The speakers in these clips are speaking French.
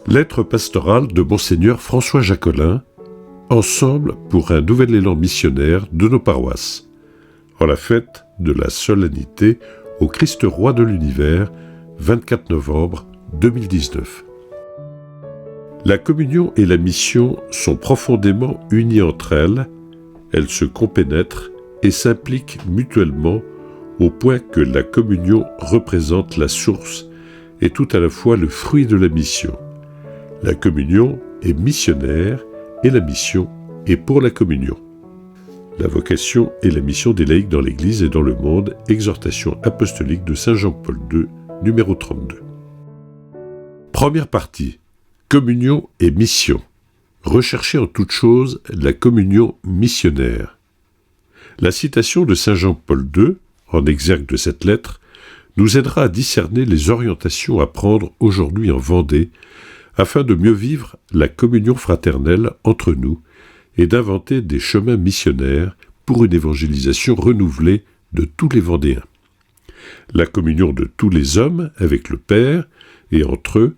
Lettre pastorale de Monseigneur François Jacolin, ensemble pour un nouvel élan missionnaire de nos paroisses, en la fête de la solennité au Christ roi de l'univers, 24 novembre 2019. La communion et la mission sont profondément unies entre elles se compénètrent et s'impliquent mutuellement au point que la communion représente la source et tout à la fois le fruit de la mission. La communion est missionnaire et la mission est pour la communion. La vocation et la mission des laïcs dans l'Église et dans le monde, exhortation apostolique de Saint Jean-Paul II, numéro 32. Première partie. Communion et mission. Recherchez en toute chose la communion missionnaire. La citation de Saint Jean-Paul II, en exergue de cette lettre, nous aidera à discerner les orientations à prendre aujourd'hui en Vendée, afin de mieux vivre la communion fraternelle entre nous et d'inventer des chemins missionnaires pour une évangélisation renouvelée de tous les Vendéens. La communion de tous les hommes avec le Père et entre eux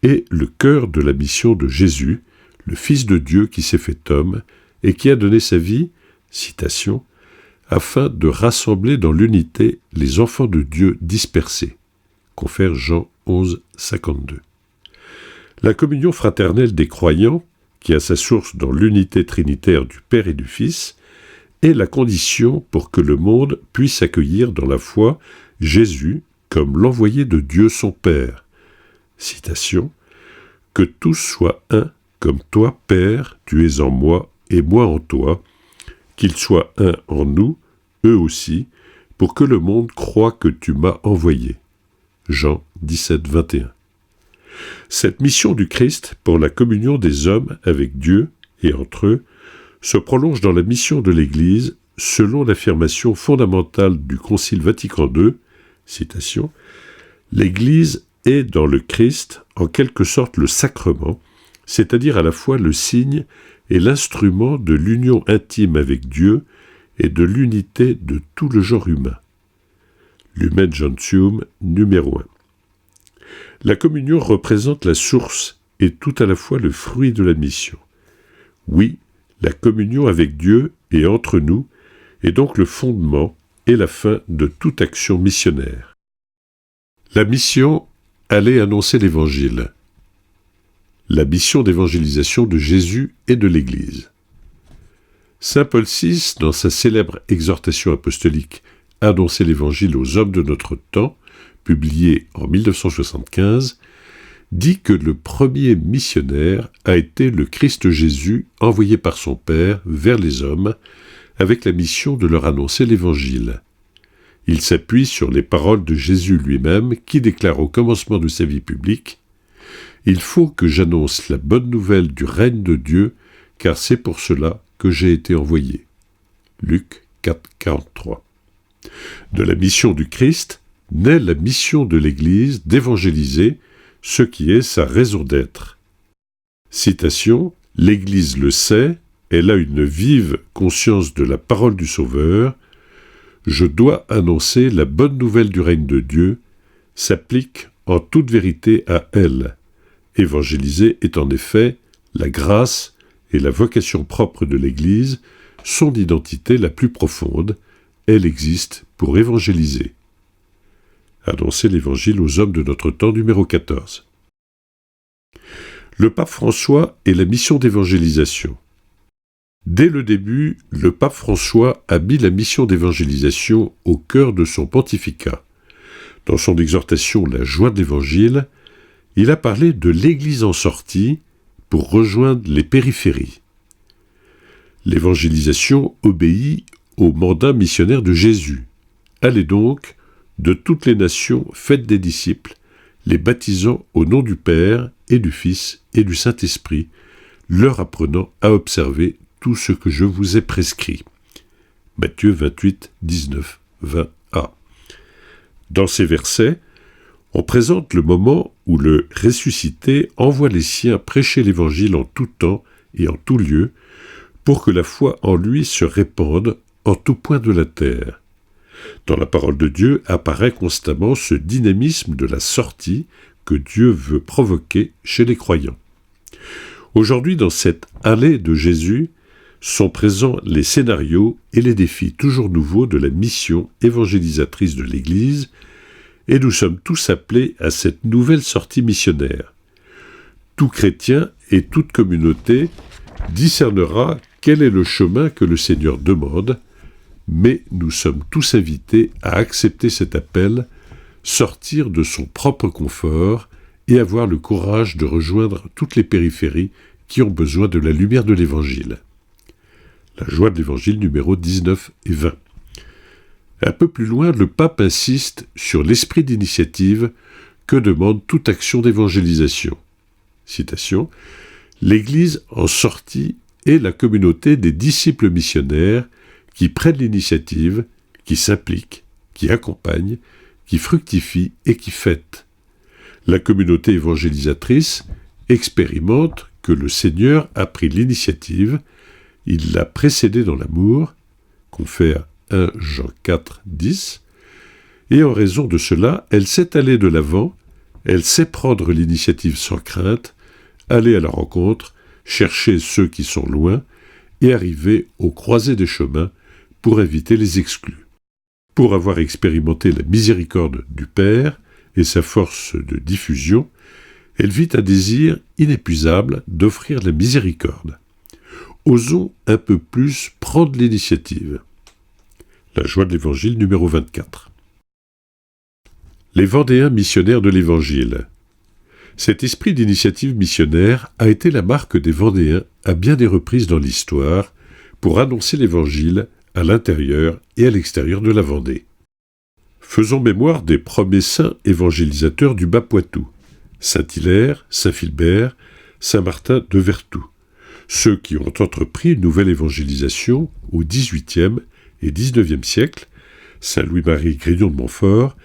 est le cœur de la mission de Jésus, le Fils de Dieu qui s'est fait homme et qui a donné sa vie, citation, afin de rassembler dans l'unité les enfants de Dieu dispersés. Confère Jean 11, 52. La communion fraternelle des croyants, qui a sa source dans l'unité trinitaire du Père et du Fils, est la condition pour que le monde puisse accueillir dans la foi Jésus comme l'envoyé de Dieu son Père. Citation, « Que tous soient un, comme toi, Père, tu es en moi et moi en toi, qu'ils soient un en nous, eux aussi, pour que le monde croie que tu m'as envoyé. » Jean 17, 21. Cette mission du Christ pour la communion des hommes avec Dieu et entre eux se prolonge dans la mission de l'Église selon l'affirmation fondamentale du Concile Vatican II, citation, « L'Église est dans le Christ en quelque sorte le sacrement, c'est-à-dire à la fois le signe et l'instrument de l'union intime avec Dieu et de l'unité de tout le genre humain. » Lumen Gentium, numéro 1. La communion représente la source et tout à la fois le fruit de la mission. Oui, la communion avec Dieu et entre nous est donc le fondement et la fin de toute action missionnaire. La mission allait annoncer l'Évangile. La mission d'évangélisation de Jésus et de l'Église. Saint Paul VI, dans sa célèbre exhortation apostolique « Annoncer l'Évangile aux hommes de notre temps », publié en 1975, dit que le premier missionnaire a été le Christ Jésus envoyé par son Père vers les hommes avec la mission de leur annoncer l'Évangile. Il s'appuie sur les paroles de Jésus lui-même qui déclare au commencement de sa vie publique « Il faut que j'annonce la bonne nouvelle du règne de Dieu, car c'est pour cela que j'ai été envoyé. » Luc 4, 43. De la mission du Christ naît la mission de l'Église d'évangéliser, ce qui est sa raison d'être. Citation, « L'Église le sait, elle a une vive conscience de la parole du Sauveur. Je dois annoncer la bonne nouvelle du règne de Dieu, s'applique en toute vérité à elle. Évangéliser est en effet la grâce et la vocation propre de l'Église, son identité la plus profonde. Elle existe pour évangéliser. » Annoncer l'Évangile aux hommes de notre temps, numéro 14. Le pape François et la mission d'évangélisation. Dès le début, le pape François a mis la mission d'évangélisation au cœur de son pontificat. Dans son exhortation « La joie de l'Évangile », il a parlé de l'Église en sortie pour rejoindre les périphéries. L'évangélisation obéit au mandat missionnaire de Jésus. Allez donc, de toutes les nations, faites des disciples, les baptisant au nom du Père et du Fils et du Saint-Esprit, leur apprenant à observer tout ce que je vous ai prescrit. Matthieu 28, 19, 20a. Dans ces versets, on présente le moment où le ressuscité envoie les siens prêcher l'Évangile en tout temps et en tout lieu, pour que la foi en lui se répande en tout point de la terre. Dans la parole de Dieu apparaît constamment ce dynamisme de la sortie que Dieu veut provoquer chez les croyants. Aujourd'hui, dans cette allée de Jésus, sont présents les scénarios et les défis toujours nouveaux de la mission évangélisatrice de l'Église, et nous sommes tous appelés à cette nouvelle sortie missionnaire. Tout chrétien et toute communauté discernera quel est le chemin que le Seigneur demande, mais nous sommes tous invités à accepter cet appel, sortir de son propre confort et avoir le courage de rejoindre toutes les périphéries qui ont besoin de la lumière de l'Évangile. La joie de l'Évangile numéro 19 et 20. Un peu plus loin, le pape insiste sur l'esprit d'initiative que demande toute action d'évangélisation. Citation, « L'Église en sortie est la communauté des disciples missionnaires qui prennent l'initiative, qui s'impliquent, qui accompagnent, qui fructifient et qui fêtent. La communauté évangélisatrice expérimente que le Seigneur a pris l'initiative, il l'a précédée dans l'amour, confère 1 Jean 4, 10, et en raison de cela, elle sait aller de l'avant, elle sait prendre l'initiative sans crainte, aller à la rencontre, chercher ceux qui sont loin, et arriver aux croisées des chemins pour inviter les exclus. Pour avoir expérimenté la miséricorde du Père et sa force de diffusion, elle vit un désir inépuisable d'offrir la miséricorde. Osons un peu plus prendre l'initiative. La joie de l'Évangile numéro 24. Les Vendéens missionnaires de l'Évangile. Cet esprit d'initiative missionnaire a été la marque des Vendéens à bien des reprises dans l'histoire pour annoncer l'Évangile à l'intérieur et à l'extérieur de la Vendée. Faisons mémoire des premiers saints évangélisateurs du Bas-Poitou, Saint-Hilaire, Saint-Philbert, Saint-Martin de Vertou, ceux qui ont entrepris une nouvelle évangélisation au XVIIIe et XIXe siècle, Saint-Louis-Marie Grignon de Montfort,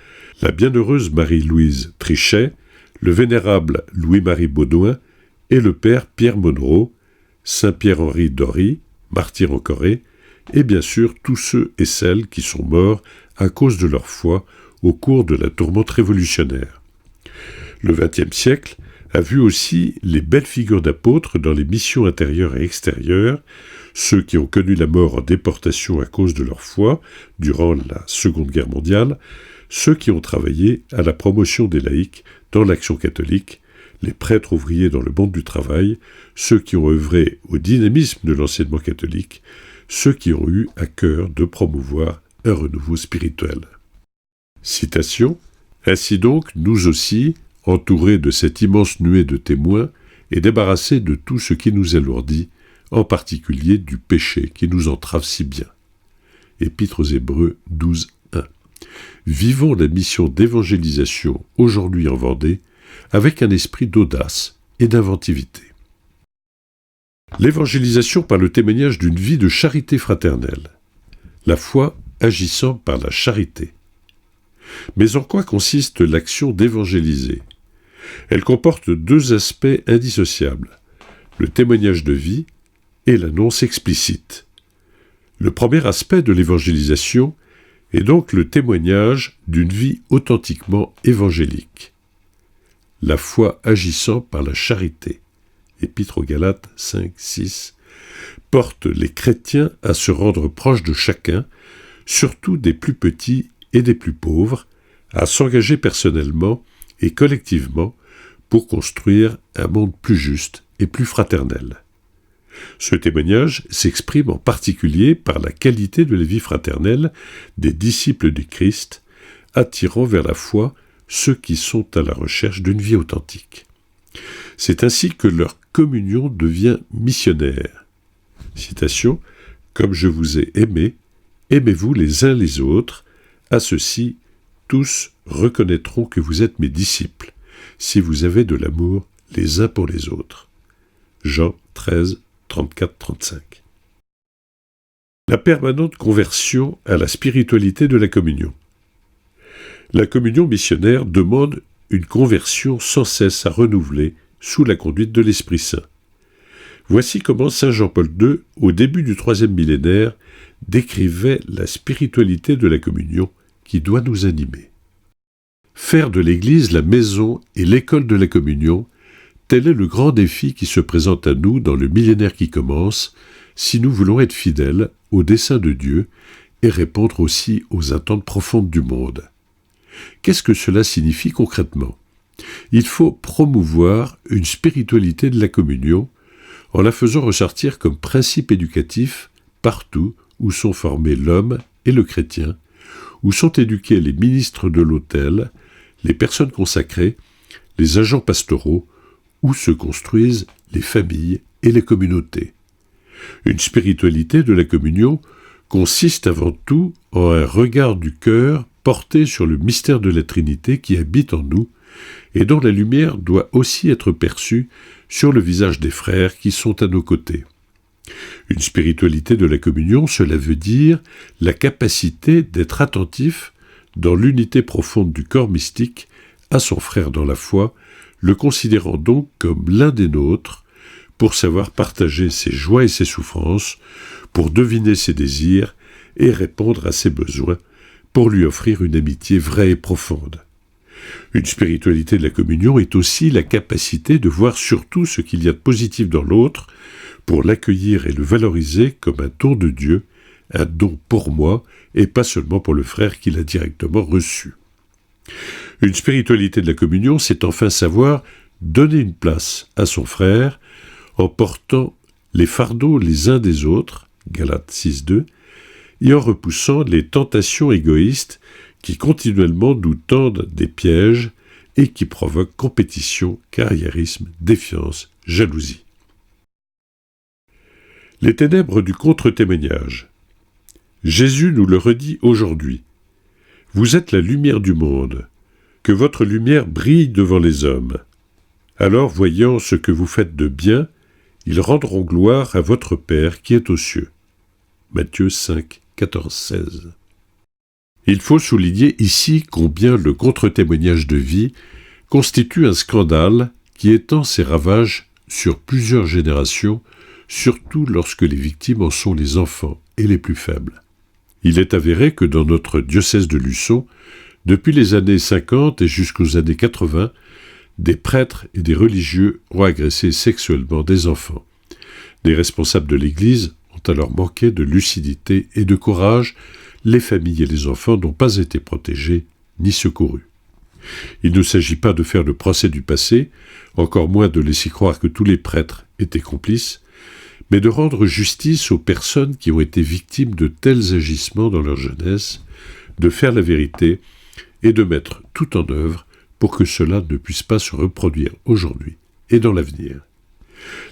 la bienheureuse Marie-Louise Trichet, le vénérable Louis-Marie Baudouin et le père Pierre Monroe, Saint-Pierre-Henri d'Ory, martyr en Corée, et bien sûr tous ceux et celles qui sont morts à cause de leur foi au cours de la tourmente révolutionnaire. Le XXe siècle a vu aussi les belles figures d'apôtres dans les missions intérieures et extérieures, ceux qui ont connu la mort en déportation à cause de leur foi durant la Seconde Guerre mondiale, ceux qui ont travaillé à la promotion des laïcs dans l'action catholique, les prêtres ouvriers dans le monde du travail, ceux qui ont œuvré au dynamisme de l'enseignement catholique, ceux qui ont eu à cœur de promouvoir un renouveau spirituel. Citation, « Ainsi donc, nous aussi, entourés de cette immense nuée de témoins et débarrassés de tout ce qui nous alourdit, en particulier du péché qui nous entrave si bien. » Épître aux Hébreux 12, 1. Vivons la mission d'évangélisation aujourd'hui en Vendée avec un esprit d'audace et d'inventivité. L'évangélisation par le témoignage d'une vie de charité fraternelle. La foi agissant par la charité. Mais en quoi consiste l'action d'évangéliser ? Elle comporte deux aspects indissociables, le témoignage de vie et l'annonce explicite. Le premier aspect de l'évangélisation est donc le témoignage d'une vie authentiquement évangélique. La foi agissant par la charité, Épître aux Galates 5, 6, porte les chrétiens à se rendre proches de chacun, surtout des plus petits et des plus pauvres, à s'engager personnellement et collectivement pour construire un monde plus juste et plus fraternel. Ce témoignage s'exprime en particulier par la qualité de la vie fraternelle des disciples du Christ, attirant vers la foi ceux qui sont à la recherche d'une vie authentique. C'est ainsi que leur communion devient missionnaire. Citation, « Comme je vous ai aimés, aimez-vous les uns les autres, à ceux-ci, tous reconnaîtront que vous êtes mes disciples, si vous avez de l'amour les uns pour les autres. » Jean 13, 34-35. La permanente conversion à la spiritualité de la communion. La communion missionnaire demande une conversion sans cesse à renouveler sous la conduite de l'Esprit Saint. Voici comment saint Jean-Paul II, au début du IIIe millénaire, décrivait la spiritualité de la communion qui doit nous animer. Faire de l'Église la maison et l'école de la communion, tel est le grand défi qui se présente à nous dans le millénaire qui commence, si nous voulons être fidèles au dessein de Dieu et répondre aussi aux attentes profondes du monde. Qu'est-ce que cela signifie concrètement ? Il faut promouvoir une spiritualité de la communion en la faisant ressortir comme principe éducatif partout où sont formés l'homme et le chrétien, où sont éduqués les ministres de l'autel, les personnes consacrées, les agents pastoraux, où se construisent les familles et les communautés. Une spiritualité de la communion consiste avant tout en un regard du cœur porté sur le mystère de la Trinité qui habite en nous et dont la lumière doit aussi être perçue sur le visage des frères qui sont à nos côtés. Une spiritualité de la communion, cela veut dire la capacité d'être attentif dans l'unité profonde du corps mystique à son frère dans la foi, le considérant donc comme l'un des nôtres, pour savoir partager ses joies et ses souffrances, pour deviner ses désirs et répondre à ses besoins, pour lui offrir une amitié vraie et profonde. Une spiritualité de la communion est aussi la capacité de voir surtout ce qu'il y a de positif dans l'autre, pour l'accueillir et le valoriser comme un don de Dieu, un don pour moi et pas seulement pour le frère qui l'a directement reçu. Une spiritualité de la communion, c'est enfin savoir donner une place à son frère en portant les fardeaux les uns des autres, Galates 6.2, et en repoussant les tentations égoïstes qui continuellement nous tendent des pièges et qui provoquent compétition, carriérisme, défiance, jalousie. Les ténèbres du contre-témoignage. Jésus nous le redit aujourd'hui. Vous êtes la lumière du monde. Que votre lumière brille devant les hommes. Alors, voyant ce que vous faites de bien, ils rendront gloire à votre Père qui est aux cieux. Matthieu 5, 14, 16. Il faut souligner ici combien le contre-témoignage de vie constitue un scandale qui étend ses ravages sur plusieurs générations, surtout lorsque les victimes en sont les enfants et les plus faibles. Il est avéré que dans notre diocèse de Luçon, depuis les années 50 et jusqu'aux années 80, des prêtres et des religieux ont agressé sexuellement des enfants. Les responsables de l'Église ont alors manqué de lucidité et de courage. Les familles et les enfants n'ont pas été protégés ni secourus. Il ne s'agit pas de faire le procès du passé, encore moins de laisser croire que tous les prêtres étaient complices, mais de rendre justice aux personnes qui ont été victimes de tels agissements dans leur jeunesse, de faire la vérité et de mettre tout en œuvre pour que cela ne puisse pas se reproduire aujourd'hui et dans l'avenir.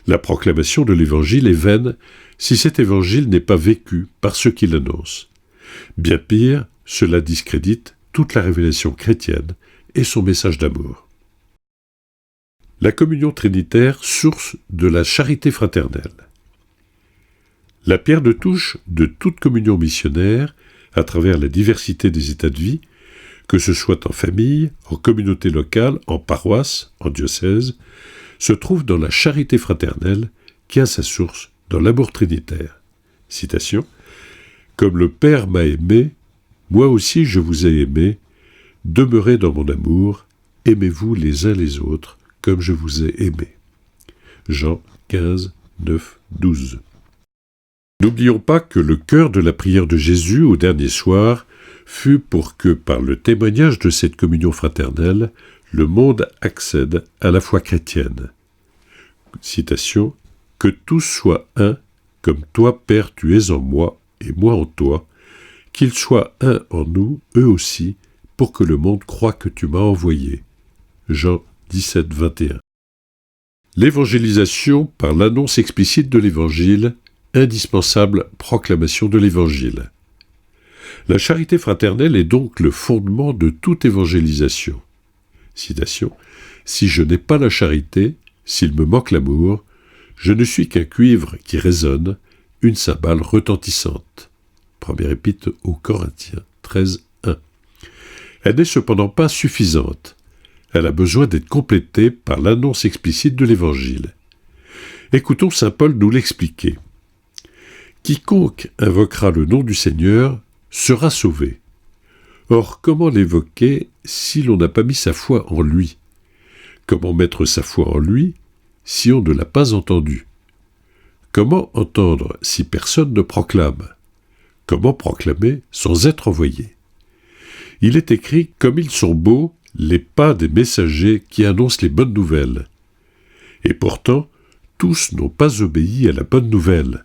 La proclamation de l'Évangile est vaine si cet Évangile n'est pas vécu par ceux qui l'annoncent. Bien pire, cela discrédite toute la révélation chrétienne et son message d'amour. La communion trinitaire, source de la charité fraternelle. La pierre de touche de toute communion missionnaire, à travers la diversité des états de vie, que ce soit en famille, en communauté locale, en paroisse, en diocèse, se trouve dans la charité fraternelle qui a sa source dans l'amour trinitaire. Citation : « Comme le Père m'a aimé, moi aussi je vous ai aimé, demeurez dans mon amour, aimez-vous les uns les autres comme je vous ai aimé. » Jean 15, 9, 12. N'oublions pas que le cœur de la prière de Jésus au dernier soir fut pour que, par le témoignage de cette communion fraternelle, le monde accède à la foi chrétienne. Citation : « Que tous soient un, comme toi, Père, tu es en moi, et moi en toi, qu'ils soient un en nous, eux aussi, pour que le monde croie que tu m'as envoyé. » Jean 17, 21. L'évangélisation par l'annonce explicite de l'Évangile, indispensable proclamation de l'Évangile. La charité fraternelle est donc le fondement de toute évangélisation. Citation : « Si je n'ai pas la charité, s'il me manque l'amour, je ne suis qu'un cuivre qui résonne, une cymbale retentissante. » Première épître aux Corinthiens 13, 1. Elle n'est cependant pas suffisante. Elle a besoin d'être complétée par l'annonce explicite de l'Évangile. Écoutons saint Paul nous l'expliquer. « Quiconque invoquera le nom du Seigneur sera sauvé. Or, comment l'évoquer si l'on n'a pas mis sa foi en lui? Comment mettre sa foi en lui si on ne l'a pas entendu? Comment entendre si personne ne proclame? Comment proclamer sans être envoyé? Il est écrit « Comme ils sont beaux, les pas des messagers qui annoncent les bonnes nouvelles. » Et pourtant, tous n'ont pas obéi à la bonne nouvelle.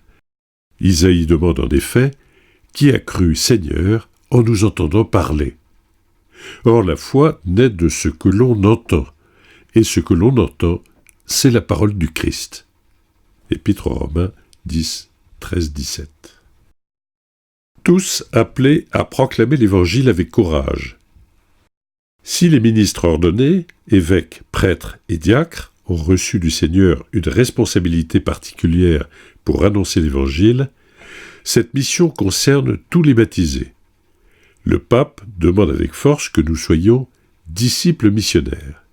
Isaïe demande en effet « Qui a cru Seigneur en nous entendant parler ?» Or la foi naît de ce que l'on entend, et ce que l'on entend, c'est la parole du Christ. Épître aux Romains 10, 13, 17. Tous appelés à proclamer l'Évangile avec courage. Si les ministres ordonnés, évêques, prêtres et diacres, ont reçu du Seigneur une responsabilité particulière pour annoncer l'Évangile, cette mission concerne tous les baptisés. Le pape demande avec force que nous soyons disciples missionnaires.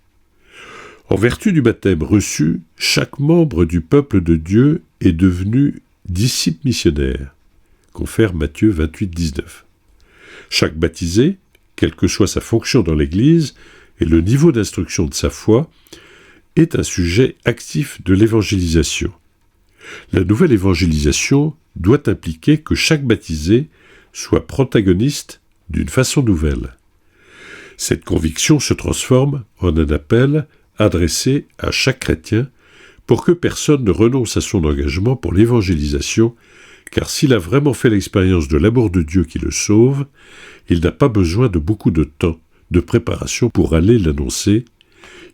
En vertu du baptême reçu, chaque membre du peuple de Dieu est devenu disciple missionnaire, confère Matthieu 28, 19. Chaque baptisé, quelle que soit sa fonction dans l'Église et le niveau d'instruction de sa foi, est un sujet actif de l'évangélisation. La nouvelle évangélisation doit impliquer que chaque baptisé soit protagoniste d'une façon nouvelle. Cette conviction se transforme en un appel adressé à chaque chrétien pour que personne ne renonce à son engagement pour l'évangélisation, car s'il a vraiment fait l'expérience de l'amour de Dieu qui le sauve, il n'a pas besoin de beaucoup de temps de préparation pour aller l'annoncer.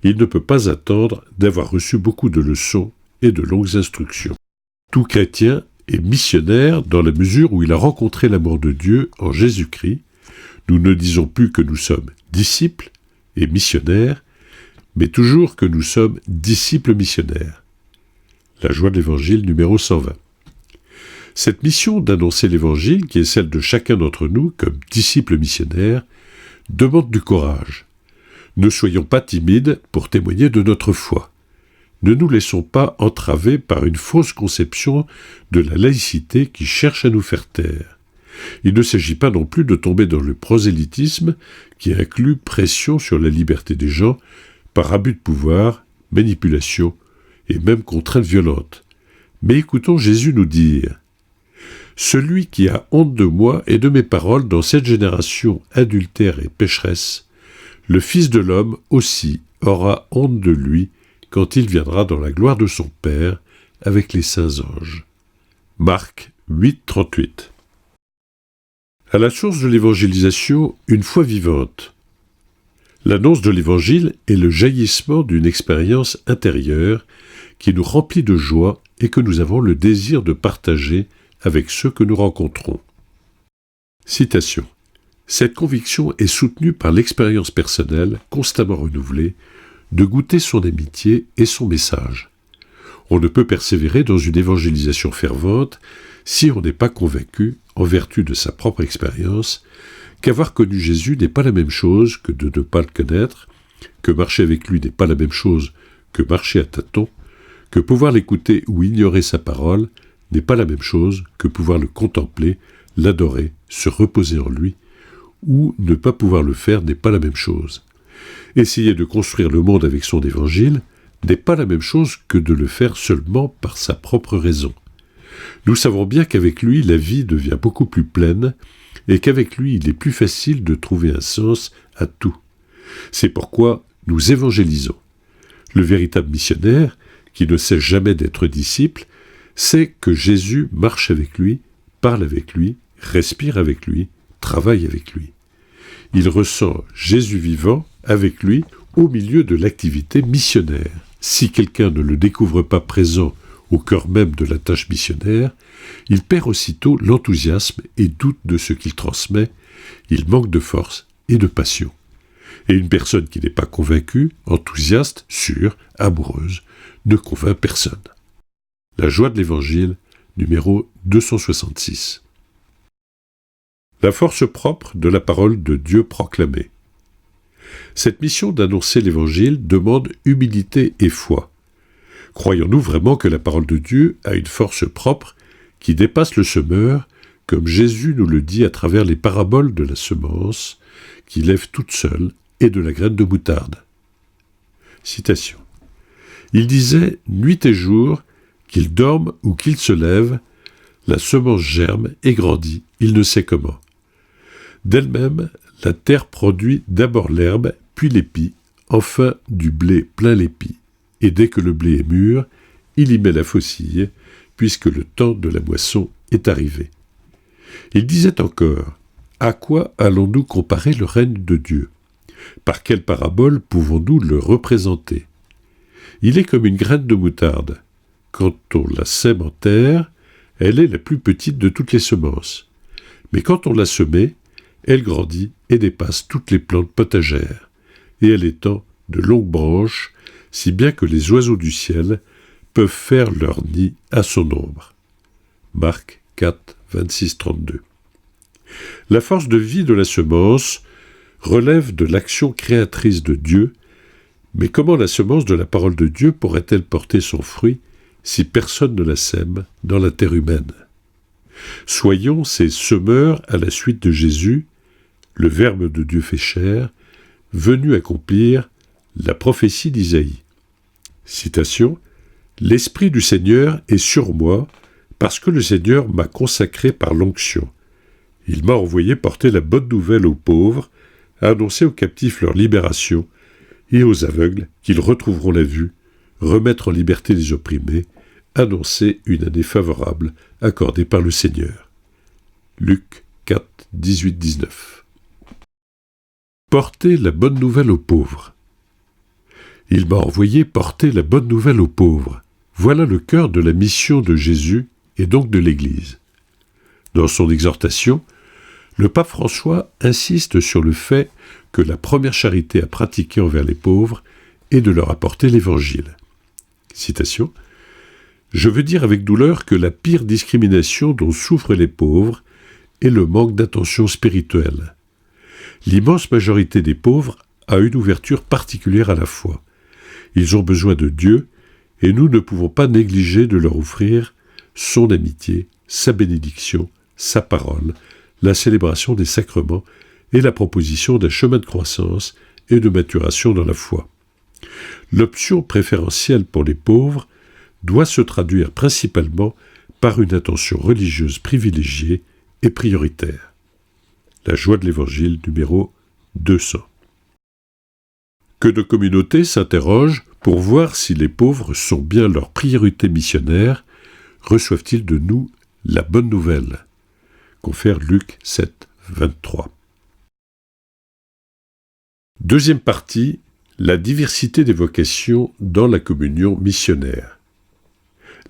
Il ne peut pas attendre d'avoir reçu beaucoup de leçons et de longues instructions. Tout chrétien est missionnaire dans la mesure où il a rencontré l'amour de Dieu en Jésus-Christ. Nous ne disons plus que nous sommes disciples et missionnaires, mais toujours que nous sommes disciples missionnaires. La joie de l'Évangile numéro 120. Cette mission d'annoncer l'Évangile, qui est celle de chacun d'entre nous comme disciples missionnaires, demande du courage. Ne soyons pas timides pour témoigner de notre foi. Ne nous laissons pas entraver par une fausse conception de la laïcité qui cherche à nous faire taire. Il ne s'agit pas non plus de tomber dans le prosélytisme qui inclut pression sur la liberté des gens par abus de pouvoir, manipulation et même contraintes violentes. Mais écoutons Jésus nous dire « Celui qui a honte de moi et de mes paroles dans cette génération adultère et pécheresse, le Fils de l'homme aussi aura honte de lui quand il viendra dans la gloire de son Père avec les saints anges. » Marc 8, 38. À la source de l'évangélisation, une foi vivante. L'annonce de l'Évangile est le jaillissement d'une expérience intérieure qui nous remplit de joie et que nous avons le désir de partager avec ceux que nous rencontrons. Citation. Cette conviction est soutenue par l'expérience personnelle, constamment renouvelée, de goûter son amitié et son message. On ne peut persévérer dans une évangélisation fervente si on n'est pas convaincu, en vertu de sa propre expérience, qu'avoir connu Jésus n'est pas la même chose que de ne pas le connaître, que marcher avec lui n'est pas la même chose que marcher à tâtons, que pouvoir l'écouter ou ignorer sa parole n'est pas la même chose que pouvoir le contempler, l'adorer, se reposer en lui, ou ne pas pouvoir le faire n'est pas la même chose. Essayer de construire le monde avec son évangile n'est pas la même chose que de le faire seulement par sa propre raison. Nous savons bien qu'avec lui, la vie devient beaucoup plus pleine et qu'avec lui, il est plus facile de trouver un sens à tout. C'est pourquoi nous évangélisons. Le véritable missionnaire, qui ne cesse jamais d'être disciple, sait que Jésus marche avec lui, parle avec lui, respire avec lui, travaille avec lui. Il ressent Jésus vivant avec lui au milieu de l'activité missionnaire. Si quelqu'un ne le découvre pas présent au cœur même de la tâche missionnaire, il perd aussitôt l'enthousiasme et doute de ce qu'il transmet, il manque de force et de passion. Et une personne qui n'est pas convaincue, enthousiaste, sûre, amoureuse, ne convainc personne. La joie de l'Évangile, numéro 266. La force propre de la parole de Dieu proclamée. Cette mission d'annoncer l'Évangile demande humilité et foi. Croyons-nous vraiment que la parole de Dieu a une force propre qui dépasse le semeur, comme Jésus nous le dit à travers les paraboles de la semence, qui lève toute seule, et de la graine de moutarde? Citation. Il disait nuit et jour, qu'il dorme ou qu'il se lève, la semence germe et grandit, il ne sait comment. D'elle-même, la terre produit d'abord l'herbe, puis l'épi, enfin du blé plein l'épi. Et dès que le blé est mûr, il y met la faucille, puisque le temps de la moisson est arrivé. Il disait encore, à quoi allons-nous comparer le règne de Dieu? Par quelle parabole pouvons-nous le représenter? Il est comme une graine de moutarde. Quand on la sème en terre, elle est la plus petite de toutes les semences. Mais quand on l'a semée, elle grandit et dépasse toutes les plantes potagères, et elle étend de longues branches, si bien que les oiseaux du ciel peuvent faire leur nid à son ombre. Marc 4, 26-32. La force de vie de la semence relève de l'action créatrice de Dieu, mais comment la semence de la parole de Dieu pourrait-elle porter son fruit si personne ne la sème dans la terre humaine? Soyons ces semeurs à la suite de Jésus, le Verbe de Dieu fait chair, venu accomplir la prophétie d'Isaïe. Citation. « L'Esprit du Seigneur est sur moi, parce que le Seigneur m'a consacré par l'onction. Il m'a envoyé porter la bonne nouvelle aux pauvres, annoncer aux captifs leur libération, et aux aveugles qu'ils retrouveront la vue, remettre en liberté les opprimés, annoncer une année favorable accordée par le Seigneur. » Luc 4, 18-19. Porter la bonne nouvelle aux pauvres. Il m'a envoyé porter la bonne nouvelle aux pauvres. Voilà le cœur de la mission de Jésus et donc de l'Église. Dans son exhortation, le pape François insiste sur le fait que la première charité à pratiquer envers les pauvres est de leur apporter l'Évangile. Citation. « Je veux dire avec douleur que la pire discrimination dont souffrent les pauvres est le manque d'attention spirituelle. L'immense majorité des pauvres a une ouverture particulière à la foi. Ils ont besoin de Dieu et nous ne pouvons pas négliger de leur offrir son amitié, sa bénédiction, sa parole, la célébration des sacrements et la proposition d'un chemin de croissance et de maturation dans la foi. L'option préférentielle pour les pauvres doit se traduire principalement par une attention religieuse privilégiée et prioritaire. » La joie de l'Évangile numéro 200. Que de communautés s'interrogent pour voir si les pauvres sont bien leur priorité missionnaire, reçoivent-ils de nous la bonne nouvelle? Confère Luc 7, 23. Deuxième partie, la diversité des vocations dans la communion missionnaire.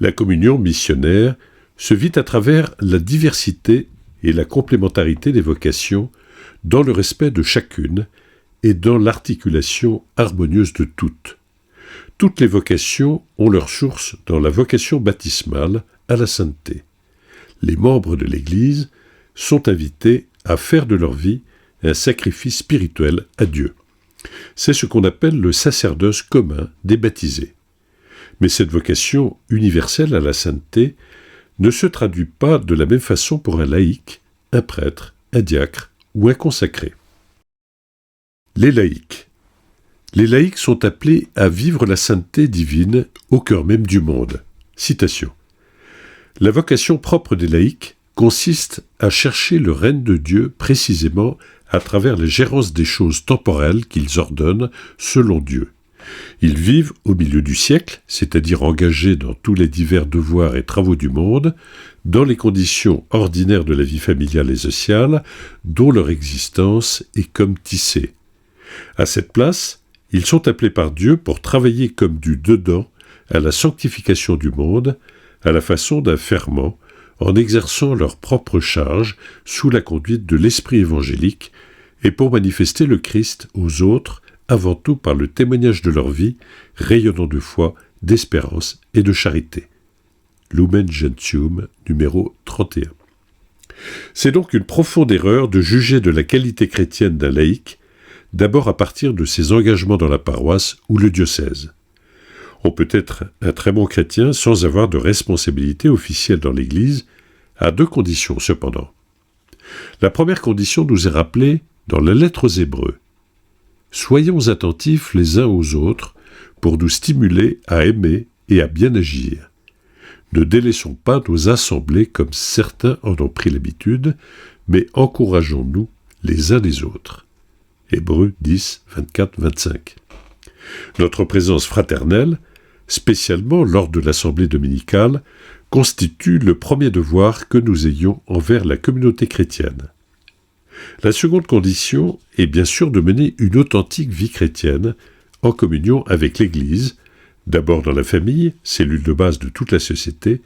La communion missionnaire se vit à travers la diversité et la complémentarité des vocations dans le respect de chacune et dans l'articulation harmonieuse de toutes. Toutes les vocations ont leur source dans la vocation baptismale à la sainteté. Les membres de l'Église sont invités à faire de leur vie un sacrifice spirituel à Dieu. C'est ce qu'on appelle le sacerdoce commun des baptisés. Mais cette vocation universelle à la sainteté ne se traduit pas de la même façon pour un laïc, un prêtre, un diacre ou un consacré. Les laïcs. Les laïcs sont appelés à vivre la sainteté divine au cœur même du monde. Citation. La vocation propre des laïcs consiste à chercher le règne de Dieu précisément à travers la gérance des choses temporelles qu'ils ordonnent selon Dieu. Ils vivent au milieu du siècle, c'est-à-dire engagés dans tous les divers devoirs et travaux du monde, dans les conditions ordinaires de la vie familiale et sociale, dont leur existence est comme tissée. À cette place, ils sont appelés par Dieu pour travailler comme du dedans à la sanctification du monde, à la façon d'un ferment, en exerçant leur propre charge sous la conduite de l'esprit évangélique, et pour manifester le Christ aux autres, avant tout par le témoignage de leur vie, rayonnant de foi, d'espérance et de charité. Lumen Gentium, numéro 31. C'est donc une profonde erreur de juger de la qualité chrétienne d'un laïc, d'abord à partir de ses engagements dans la paroisse ou le diocèse. On peut être un très bon chrétien sans avoir de responsabilité officielle dans l'Église, à 2 conditions cependant. La première condition nous est rappelée dans la lettre aux Hébreux. Soyons attentifs les uns aux autres pour nous stimuler à aimer et à bien agir. Ne délaissons pas nos assemblées comme certains en ont pris l'habitude, mais encourageons-nous les uns les autres. Hébreux 10, 24, 25. Notre présence fraternelle, spécialement lors de l'assemblée dominicale, constitue le premier devoir que nous ayons envers la communauté chrétienne. La seconde condition est bien sûr de mener une authentique vie chrétienne en communion avec l'Église, d'abord dans la famille, cellule de base de toute la société,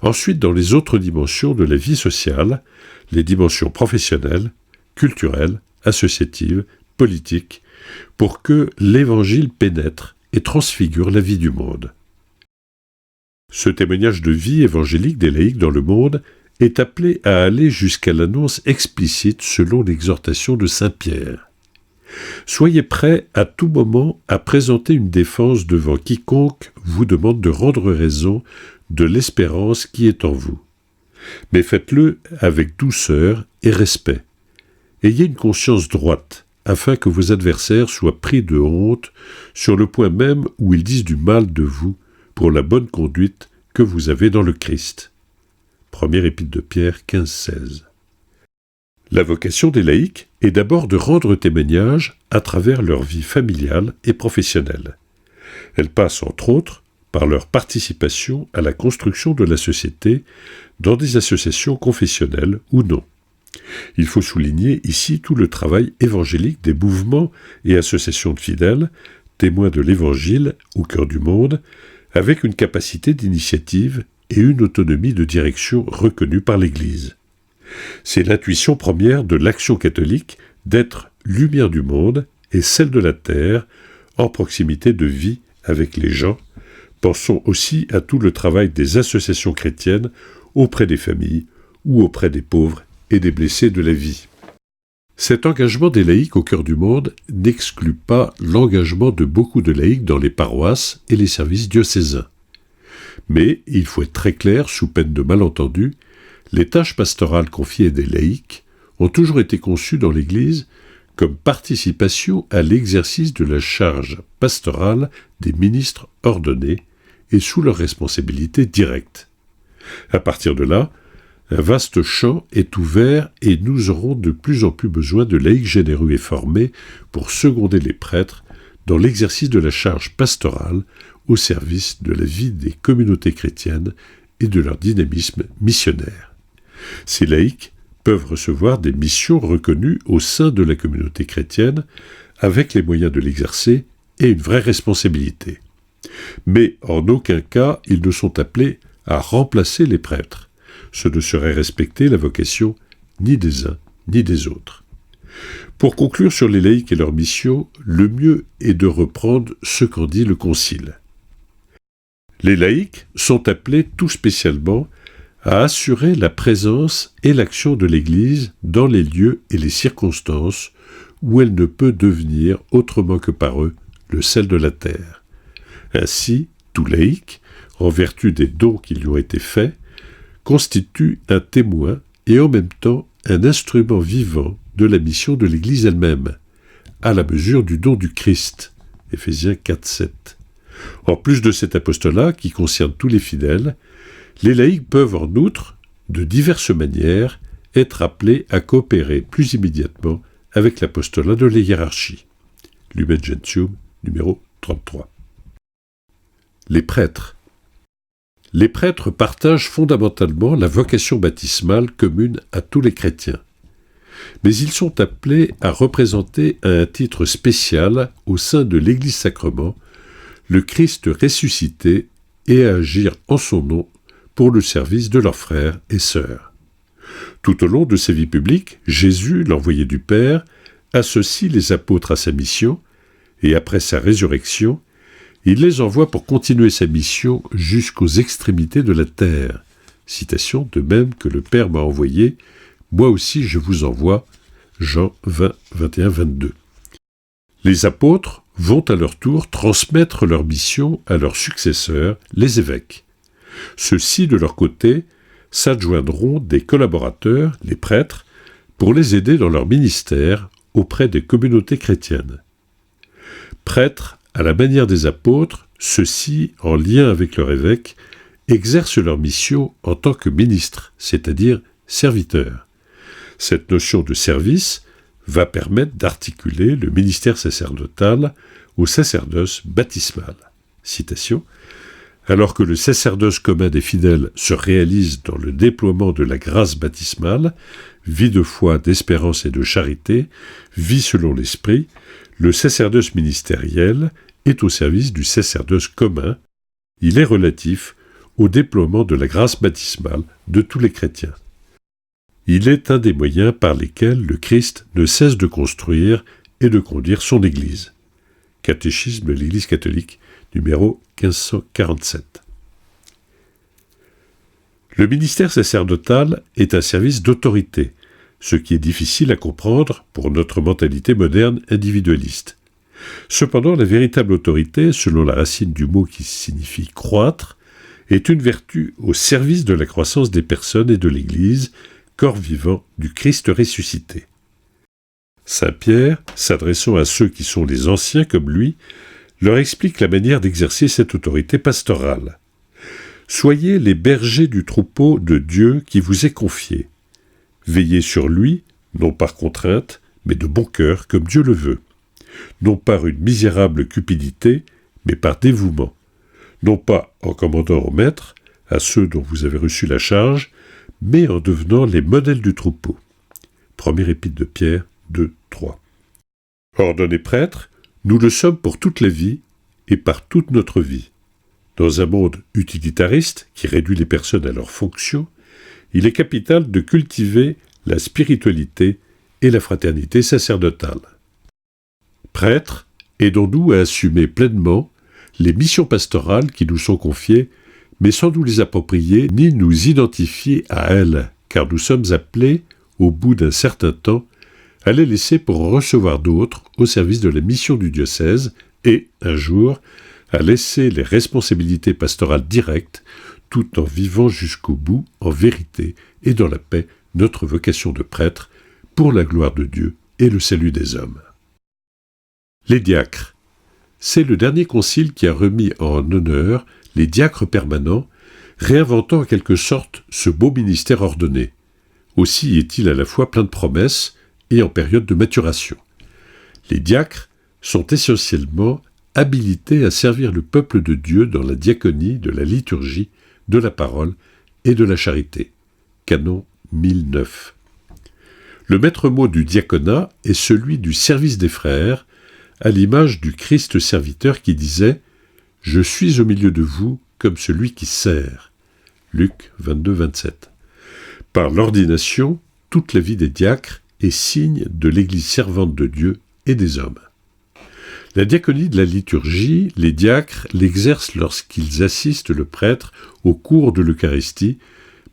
ensuite dans les autres dimensions de la vie sociale, les dimensions professionnelles, culturelles, associatives, politiques, pour que l'Évangile pénètre et transfigure la vie du monde. Ce témoignage de vie évangélique des laïcs dans le monde est appelé à aller jusqu'à l'annonce explicite selon l'exhortation de saint Pierre. Soyez prêts à tout moment à présenter une défense devant quiconque vous demande de rendre raison de l'espérance qui est en vous. Mais faites-le avec douceur et respect. Ayez une conscience droite, afin que vos adversaires soient pris de honte sur le point même où ils disent du mal de vous pour la bonne conduite que vous avez dans le Christ. Première épître de Pierre 15-16. La vocation des laïcs est d'abord de rendre témoignage à travers leur vie familiale et professionnelle. Elle passe entre autres par leur participation à la construction de la société dans des associations confessionnelles ou non. Il faut souligner ici tout le travail évangélique des mouvements et associations de fidèles, témoins de l'Évangile au cœur du monde, avec une capacité d'initiative et une autonomie de direction reconnue par l'Église. C'est l'intuition première de l'action catholique d'être lumière du monde et celle de la terre, en proximité de vie avec les gens. Pensons aussi à tout le travail des associations chrétiennes auprès des familles ou auprès des pauvres et des blessés de la vie. Cet engagement des laïcs au cœur du monde n'exclut pas l'engagement de beaucoup de laïcs dans les paroisses et les services diocésains. Mais il faut être très clair, sous peine de malentendus, les tâches pastorales confiées à des laïcs ont toujours été conçues dans l'Église comme participation à l'exercice de la charge pastorale des ministres ordonnés et sous leur responsabilité directe. À partir de là, un vaste champ est ouvert et nous aurons de plus en plus besoin de laïcs généreux et formés pour seconder les prêtres dans l'exercice de la charge pastorale au service de la vie des communautés chrétiennes et de leur dynamisme missionnaire. Ces laïcs peuvent recevoir des missions reconnues au sein de la communauté chrétienne avec les moyens de l'exercer et une vraie responsabilité. Mais en aucun cas ils ne sont appelés à remplacer les prêtres. Ce ne serait respecter la vocation ni des uns ni des autres. Pour conclure sur les laïcs et leur mission, le mieux est de reprendre ce qu'en dit le Concile. Les laïcs sont appelés tout spécialement à assurer la présence et l'action de l'Église dans les lieux et les circonstances où elle ne peut devenir autrement que par eux le sel de la terre. Ainsi, tout laïc, en vertu des dons qui lui ont été faits, constitue un témoin et en même temps un instrument vivant de la mission de l'Église elle-même, à la mesure du don du Christ. Éphésiens 4-7. En plus de cet apostolat qui concerne tous les fidèles, les laïcs peuvent en outre, de diverses manières, être appelés à coopérer plus immédiatement avec l'apostolat de la hiérarchie. Lumen Gentium, numéro 33. Les prêtres. Les prêtres partagent fondamentalement la vocation baptismale commune à tous les chrétiens. Mais ils sont appelés à représenter à un titre spécial au sein de l'Église-sacrement le Christ ressuscité et à agir en son nom pour le service de leurs frères et sœurs. Tout au long de sa vie publique, Jésus, l'envoyé du Père, associe les apôtres à sa mission et après sa résurrection, il les envoie pour continuer sa mission jusqu'aux extrémités de la terre. Citation, de même que le Père m'a envoyé, moi aussi je vous envoie. Jean 20, 21, 22. Les apôtres vont à leur tour transmettre leur mission à leurs successeurs, les évêques. Ceux-ci, de leur côté, s'adjoindront des collaborateurs, les prêtres, pour les aider dans leur ministère auprès des communautés chrétiennes. Prêtres, à la manière des apôtres, ceux-ci, en lien avec leur évêque, exercent leur mission en tant que ministres, c'est-à-dire serviteurs. Cette notion de service va permettre d'articuler le ministère sacerdotal au sacerdoce baptismal. Citation. Alors que le sacerdoce commun des fidèles se réalise dans le déploiement de la grâce baptismale, vie de foi, d'espérance et de charité, vie selon l'esprit, le sacerdoce ministériel est au service du sacerdoce commun. Il est relatif au déploiement de la grâce baptismale de tous les chrétiens. Il est un des moyens par lesquels le Christ ne cesse de construire et de conduire son Église. Catéchisme de l'Église catholique, numéro 1547. Le ministère sacerdotal est un service d'autorité, ce qui est difficile à comprendre pour notre mentalité moderne individualiste. Cependant, la véritable autorité, selon la racine du mot qui signifie croître, est une vertu au service de la croissance des personnes et de l'Église, corps vivant du Christ ressuscité. Saint Pierre, s'adressant à ceux qui sont les anciens comme lui, leur explique la manière d'exercer cette autorité pastorale. « Soyez les bergers du troupeau de Dieu qui vous est confié. Veillez sur lui, non par contrainte, mais de bon cœur, comme Dieu le veut. Non par une misérable cupidité, mais par dévouement. Non pas en commandant au maître, à ceux dont vous avez reçu la charge, mais en devenant les modèles du troupeau. » Première épître de Pierre 2, 3. Ordonnés prêtres, nous le sommes pour toute la vie et par toute notre vie. Dans un monde utilitariste qui réduit les personnes à leurs fonctions, il est capital de cultiver la spiritualité et la fraternité sacerdotale. Prêtres, aidons-nous à assumer pleinement les missions pastorales qui nous sont confiées, mais sans nous les approprier ni nous identifier à elles, car nous sommes appelés, au bout d'un certain temps, à les laisser pour en recevoir d'autres au service de la mission du diocèse et, un jour, à laisser les responsabilités pastorales directes, tout en vivant jusqu'au bout, en vérité et dans la paix, notre vocation de prêtre, pour la gloire de Dieu et le salut des hommes. Les diacres. C'est le dernier concile qui a remis en honneur les diacres permanents, réinventant en quelque sorte ce beau ministère ordonné. Aussi est-il à la fois plein de promesses et en période de maturation. Les diacres sont essentiellement habilités à servir le peuple de Dieu dans la diaconie de la liturgie, de la parole et de la charité. Canon 1009. Le maître mot du diaconat est celui du service des frères, à l'image du Christ serviteur qui disait « Je suis au milieu de vous comme celui qui sert » Luc 22, 27. Par l'ordination, toute la vie des diacres est signe de l'Église servante de Dieu et des hommes. La diaconie de la liturgie, les diacres l'exercent lorsqu'ils assistent le prêtre au cours de l'Eucharistie,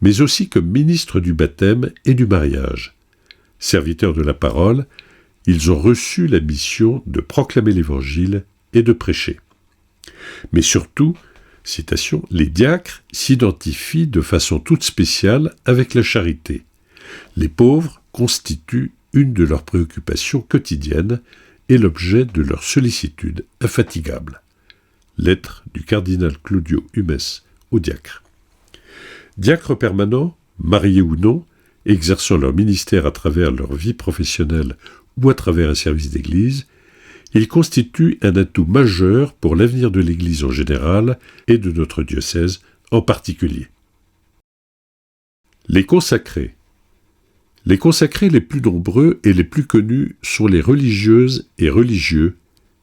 mais aussi comme ministres du baptême et du mariage. Serviteurs de la parole, ils ont reçu la mission de proclamer l'Évangile et de prêcher. Mais surtout, citation, les diacres s'identifient de façon toute spéciale avec la charité. Les pauvres constituent une de leurs préoccupations quotidiennes et l'objet de leur sollicitude infatigable. Lettre du cardinal Claudio Humes aux diacres. Diacres permanents, mariés ou non, exerçant leur ministère à travers leur vie professionnelle ou à travers un service d'église, ils constituent un atout majeur pour l'avenir de l'Église en général et de notre diocèse en particulier. Les consacrés. Les consacrés les plus nombreux et les plus connus sont les religieuses et religieux,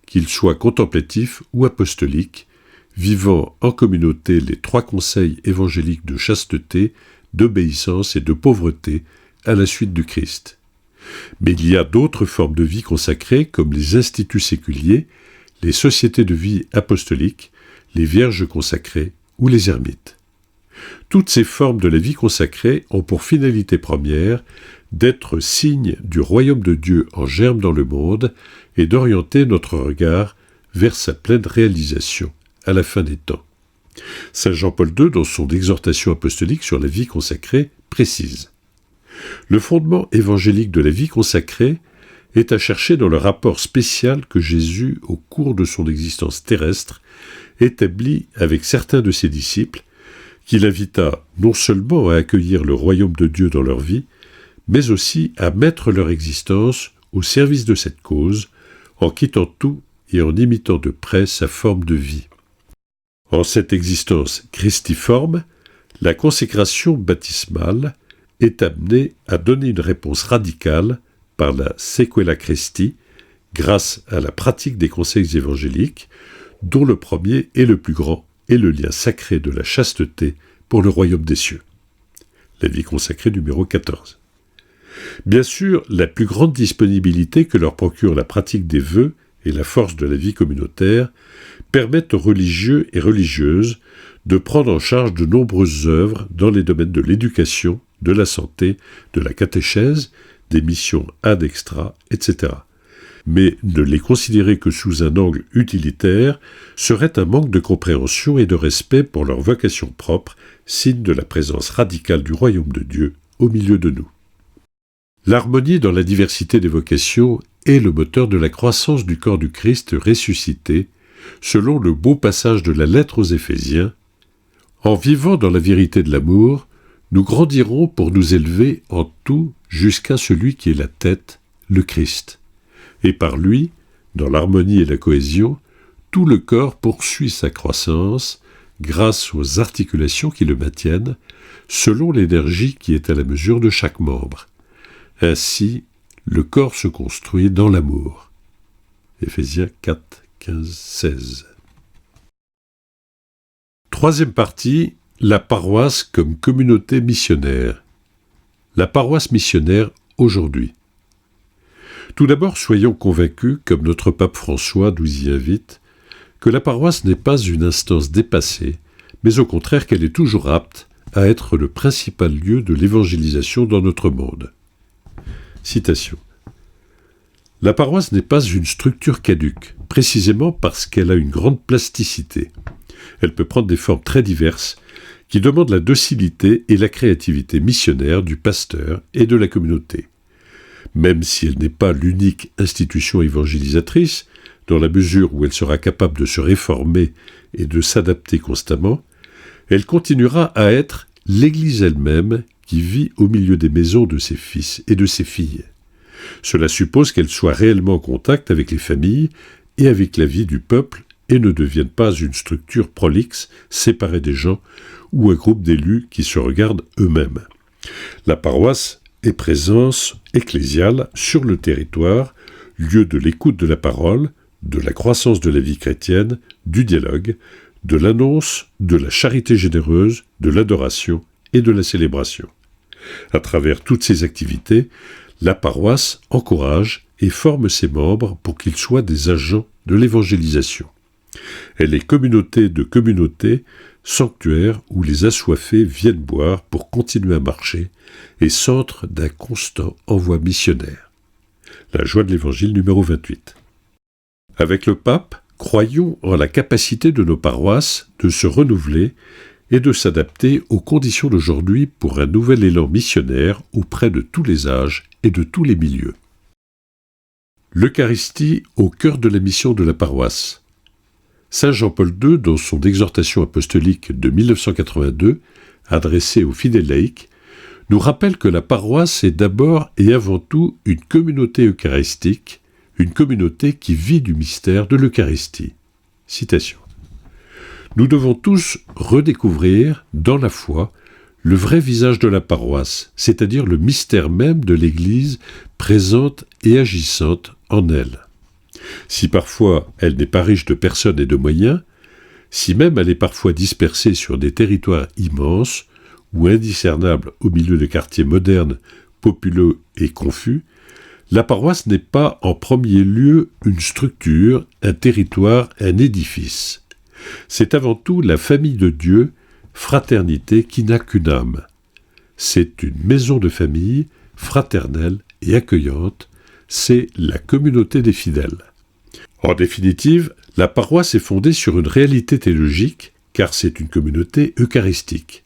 qu'ils soient contemplatifs ou apostoliques, vivant en communauté les 3 conseils évangéliques de chasteté, d'obéissance et de pauvreté à la suite du Christ. Mais il y a d'autres formes de vie consacrées comme les instituts séculiers, les sociétés de vie apostoliques, les vierges consacrées ou les ermites. Toutes ces formes de la vie consacrée ont pour finalité première d'être signe du royaume de Dieu en germe dans le monde et d'orienter notre regard vers sa pleine réalisation à la fin des temps. Saint Jean-Paul II, dans son exhortation apostolique sur la vie consacrée, précise : le fondement évangélique de la vie consacrée est à chercher dans le rapport spécial que Jésus, au cours de son existence terrestre, établit avec certains de ses disciples, qu'il invita non seulement à accueillir le royaume de Dieu dans leur vie, mais aussi à mettre leur existence au service de cette cause, en quittant tout et en imitant de près sa forme de vie. En cette existence christiforme, la consécration baptismale est amenée à donner une réponse radicale par la sequela Christi, grâce à la pratique des conseils évangéliques, dont le premier et le plus grand est le lien sacré de la chasteté pour le royaume des cieux. La vie consacrée numéro 14. Bien sûr, la plus grande disponibilité que leur procure la pratique des vœux et la force de la vie communautaire permettent aux religieux et religieuses de prendre en charge de nombreuses œuvres dans les domaines de l'éducation, de la santé, de la catéchèse, des missions ad extra, etc. Mais ne les considérer que sous un angle utilitaire serait un manque de compréhension et de respect pour leur vocation propre, signe de la présence radicale du royaume de Dieu au milieu de nous. L'harmonie dans la diversité des vocations est le moteur de la croissance du corps du Christ ressuscité, selon le beau passage de la lettre aux Éphésiens. En vivant dans la vérité de l'amour, nous grandirons pour nous élever en tout jusqu'à celui qui est la tête, le Christ. Et par lui, dans l'harmonie et la cohésion, tout le corps poursuit sa croissance grâce aux articulations qui le maintiennent, selon l'énergie qui est à la mesure de chaque membre. Ainsi, le corps se construit dans l'amour. Éphésiens 4, 15, 16. Troisième partie, la paroisse comme communauté missionnaire. La paroisse missionnaire aujourd'hui. Tout d'abord, soyons convaincus, comme notre pape François nous y invite, que la paroisse n'est pas une instance dépassée, mais au contraire qu'elle est toujours apte à être le principal lieu de l'évangélisation dans notre monde. Citation. La paroisse n'est pas une structure caduque, précisément parce qu'elle a une grande plasticité. Elle peut prendre des formes très diverses, qui demandent la docilité et la créativité missionnaire du pasteur et de la communauté. Même si elle n'est pas l'unique institution évangélisatrice, dans la mesure où elle sera capable de se réformer et de s'adapter constamment, elle continuera à être l'Église elle-même qui vit au milieu des maisons de ses fils et de ses filles. Cela suppose qu'elle soit réellement en contact avec les familles et avec la vie du peuple et ne devienne pas une structure prolixe, séparée des gens, ou un groupe d'élus qui se regardent eux-mêmes. La paroisse est présence ecclésiale sur le territoire, lieu de l'écoute de la parole, de la croissance de la vie chrétienne, du dialogue, de l'annonce, de la charité généreuse, de l'adoration et de la célébration. À travers toutes ces activités, la paroisse encourage et forme ses membres pour qu'ils soient des agents de l'évangélisation. Elle est communauté de communautés, sanctuaire où les assoiffés viennent boire pour continuer à marcher et centre d'un constant envoi missionnaire. La joie de l'Évangile numéro 28. Avec le pape, croyons en la capacité de nos paroisses de se renouveler et de s'adapter aux conditions d'aujourd'hui pour un nouvel élan missionnaire auprès de tous les âges et de tous les milieux. L'Eucharistie au cœur de la mission de la paroisse. Saint Jean-Paul II, dans son exhortation apostolique de 1982, adressée aux fidèles laïcs, nous rappelle que la paroisse est d'abord et avant tout une communauté eucharistique, une communauté qui vit du mystère de l'Eucharistie. Citation. Nous devons tous redécouvrir, dans la foi, le vrai visage de la paroisse, c'est-à-dire le mystère même de l'Église présente et agissante en elle. Si parfois elle n'est pas riche de personnes et de moyens, si même elle est parfois dispersée sur des territoires immenses ou indiscernable au milieu de quartiers modernes, populeux et confus, la paroisse n'est pas en premier lieu une structure, un territoire, un édifice. C'est avant tout la famille de Dieu, fraternité qui n'a qu'une âme. C'est une maison de famille, fraternelle et accueillante, c'est la communauté des fidèles. En définitive, La paroisse est fondée sur une réalité théologique, car c'est une communauté eucharistique.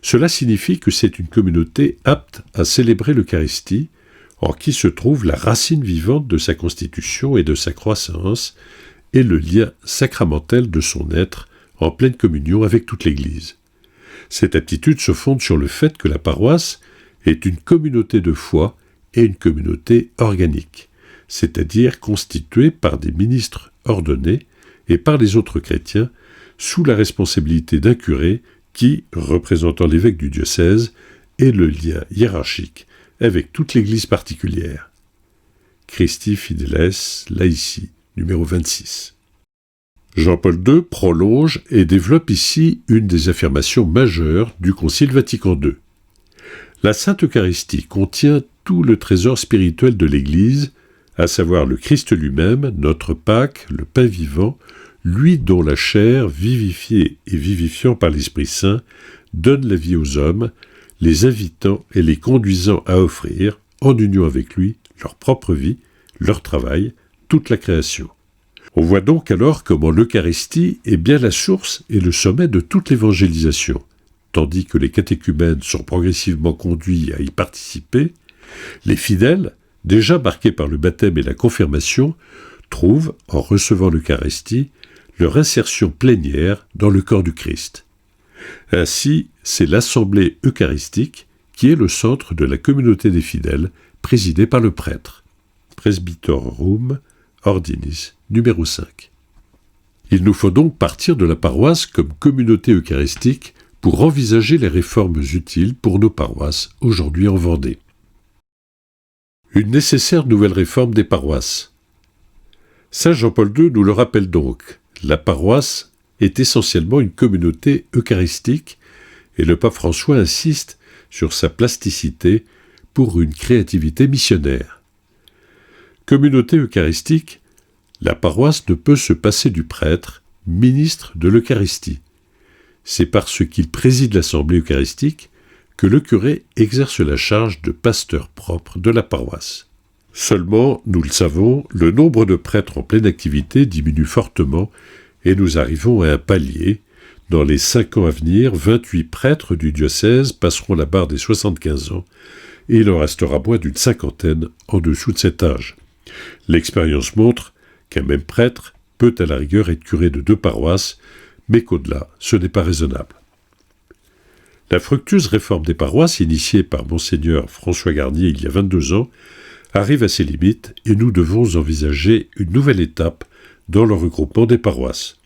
Cela signifie que c'est une communauté apte à célébrer l'Eucharistie, en qui se trouve la racine vivante de sa constitution et de sa croissance, et le lien sacramentel de son être en pleine communion avec toute l'Église. Cette aptitude se fonde sur le fait que la paroisse est une communauté de foi et une communauté organique, c'est-à-dire constituée par des ministres ordonnés et par les autres chrétiens, sous la responsabilité d'un curé qui, représentant l'évêque du diocèse, est le lien hiérarchique avec toute l'Église particulière. Christi Fideles Laici, numéro 26. Jean-Paul II prolonge et développe ici une des affirmations majeures du Concile Vatican II. La Sainte Eucharistie contient tout le trésor spirituel de l'Église, à savoir le Christ lui-même, notre Pâque, le pain vivant, lui dont la chair, vivifiée et vivifiant par l'Esprit Saint, donne la vie aux hommes, les invitant et les conduisant à offrir, en union avec lui, leur propre vie, leur travail, toute la création. On voit donc alors comment l'Eucharistie est bien la source et le sommet de toute l'évangélisation. Tandis que les catéchumènes sont progressivement conduits à y participer, les fidèles, déjà marqués par le baptême et la confirmation, trouvent, en recevant l'Eucharistie, leur insertion plénière dans le corps du Christ. Ainsi, c'est l'assemblée eucharistique qui est le centre de la communauté des fidèles, présidée par le prêtre. Presbyterorum Ordinis, numéro 5. Il nous faut donc partir de la paroisse comme communauté eucharistique pour envisager les réformes utiles pour nos paroisses aujourd'hui en Vendée. Une nécessaire nouvelle réforme des paroisses. Saint Jean-Paul II nous le rappelle donc, la paroisse est essentiellement une communauté eucharistique et le pape François insiste sur sa plasticité pour une créativité missionnaire. Communauté eucharistique, la paroisse ne peut se passer du prêtre, ministre de l'Eucharistie. C'est parce qu'il préside l'assemblée eucharistique que le curé exerce la charge de pasteur propre de la paroisse. Seulement, nous le savons, le nombre de prêtres en pleine activité diminue fortement et nous arrivons à un palier. Dans les 5 ans à venir, 28 prêtres du diocèse passeront la barre des 75 ans et il en restera moins d'une cinquantaine en dessous de cet âge. L'expérience montre qu'un même prêtre peut à la rigueur être curé de 2 paroisses, mais qu'au-delà, ce n'est pas raisonnable. La fructueuse réforme des paroisses, initiée par Monseigneur François Garnier il y a 22 ans, arrive à ses limites et nous devons envisager une nouvelle étape dans le regroupement des paroisses.